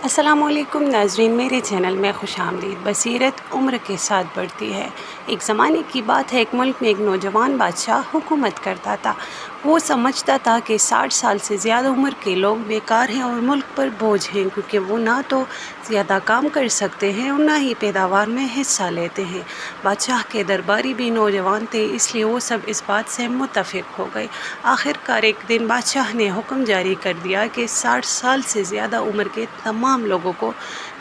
السلام علیکم ناظرین، میرے چینل میں خوش آمدید۔ بصیرت عمر کے ساتھ بڑھتی ہے۔ ایک زمانے کی بات ہے، ایک ملک میں ایک نوجوان بادشاہ حکومت کرتا تھا۔ وہ سمجھتا تھا کہ 60 سال سے زیادہ عمر کے لوگ بیکار ہیں اور ملک پر بوجھ ہیں، کیونکہ وہ نہ تو زیادہ کام کر سکتے ہیں اور نہ ہی پیداوار میں حصہ لیتے ہیں۔ بادشاہ کے درباری بھی نوجوان تھے، اس لیے وہ سب اس بات سے متفق ہو گئے۔ آخر کار ایک دن بادشاہ نے حکم جاری کر دیا کہ 60 سال سے زیادہ عمر کے تمام لوگوں کو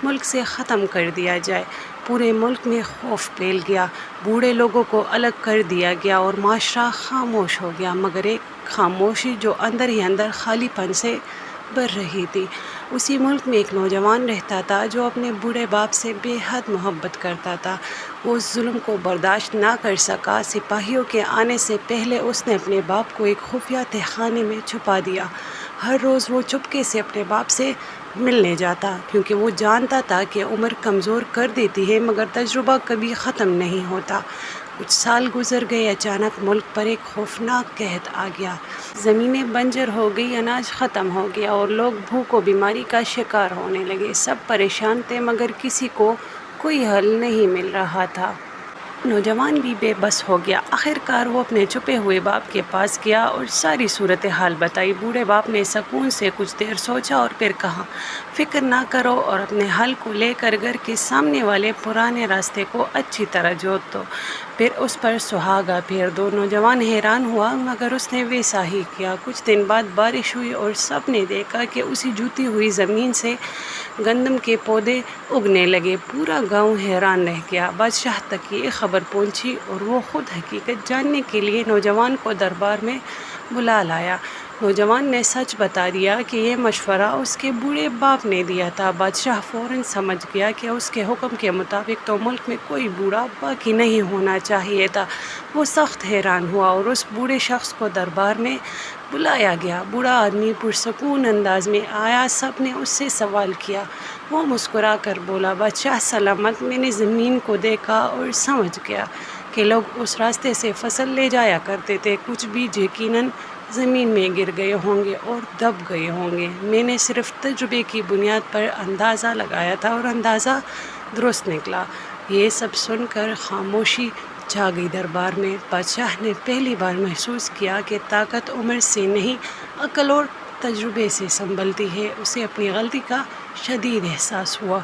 ملک سے ختم کر دیا جائے۔ پورے ملک میں خوف پھیل گیا، بوڑھے لوگوں کو الگ کر دیا گیا اور معاشرہ خاموش ہو گیا، مگر ایک خاموشی جو اندر ہی اندر خالی پن سے بھر رہی تھی۔ اسی ملک میں ایک نوجوان رہتا تھا جو اپنے بوڑھے باپ سے بے حد محبت کرتا تھا۔ وہ اس ظلم کو برداشت نہ کر سکا۔ سپاہیوں کے آنے سے پہلے اس نے اپنے باپ کو ایک خفیہ تہخانے میں چھپا دیا۔ ہر روز وہ چپکے سے اپنے باپ سے ملنے جاتا، کیونکہ وہ جانتا تھا کہ عمر کمزور کر دیتی ہے مگر تجربہ کبھی ختم نہیں ہوتا۔ کچھ سال گزر گئے، اچانک ملک پر ایک خوفناک قحط آ گیا۔ زمینیں بنجر ہو گئی، اناج ختم ہو گیا اور لوگ بھوک و بیماری کا شکار ہونے لگے۔ سب پریشان تھے مگر کسی کو کوئی حل نہیں مل رہا تھا۔ نوجوان بھی بے بس ہو گیا۔ آخر کار وہ اپنے چھپے ہوئے باپ کے پاس گیا اور ساری صورتحال بتائی۔ بوڑھے باپ نے سکون سے کچھ دیر سوچا اور پھر کہا، فکر نہ کرو اور اپنے حل کو لے کر گھر کے سامنے والے پرانے راستے کو اچھی طرح جوت دو، پھر اس پر سہاگا پھیر دو۔ نوجوان حیران ہوا مگر اس نے ویسا ہی کیا۔ کچھ دن بعد بارش ہوئی اور سب نے دیکھا کہ اسی جوتی ہوئی زمین سے گندم کے پودے اگنے لگے۔ پورا گاؤں حیران رہ گیا۔ بادشاہ تک یہ خبر پہنچی اور وہ خود حقیقت جاننے کے لیے نوجوان کو دربار میں بلا لایا۔ نوجوان نے سچ بتا دیا کہ یہ مشورہ اس کے بوڑھے باپ نے دیا تھا۔ بادشاہ فوراً سمجھ گیا کہ اس کے حکم کے مطابق تو ملک میں کوئی بوڑھا باقی نہیں ہونا چاہیے تھا۔ وہ سخت حیران ہوا اور اس بوڑھے شخص کو دربار میں بلایا گیا۔ بوڑھا آدمی پرسکون انداز میں آیا۔ سب نے اس سے سوال کیا۔ وہ مسکرا کر بولا، بادشاہ سلامت، میں نے زمین کو دیکھا اور سمجھ گیا کہ لوگ اس راستے سے فصل لے جایا کرتے تھے۔ کچھ بیج یقیناً زمین میں گر گئے ہوں گے اور دب گئے ہوں گے۔ میں نے صرف تجربے کی بنیاد پر اندازہ لگایا تھا اور اندازہ درست نکلا۔ یہ سب سن کر خاموشی چھا گئی دربار میں۔ بادشاہ نے پہلی بار محسوس کیا کہ طاقت عمر سے نہیں، عقل اور تجربے سے سنبھلتی ہے۔ اسے اپنی غلطی کا شدید احساس ہوا۔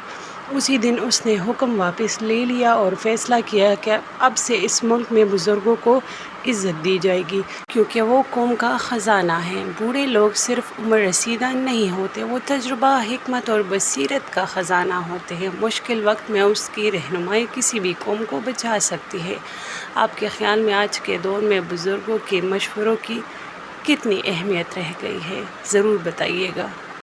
اسی دن اس نے حکم واپس لے لیا اور فیصلہ کیا کہ اب سے اس ملک میں بزرگوں کو عزت دی جائے گی، کیونکہ وہ قوم کا خزانہ ہیں۔ بوڑھے لوگ صرف عمر رسیدہ نہیں ہوتے، وہ تجربہ، حکمت اور بصیرت کا خزانہ ہوتے ہیں۔ مشکل وقت میں اس کی رہنمائی کسی بھی قوم کو بچا سکتی ہے۔ آپ کے خیال میں آج کے دور میں بزرگوں کے مشوروں کی کتنی اہمیت رہ گئی ہے؟ ضرور بتائیے گا۔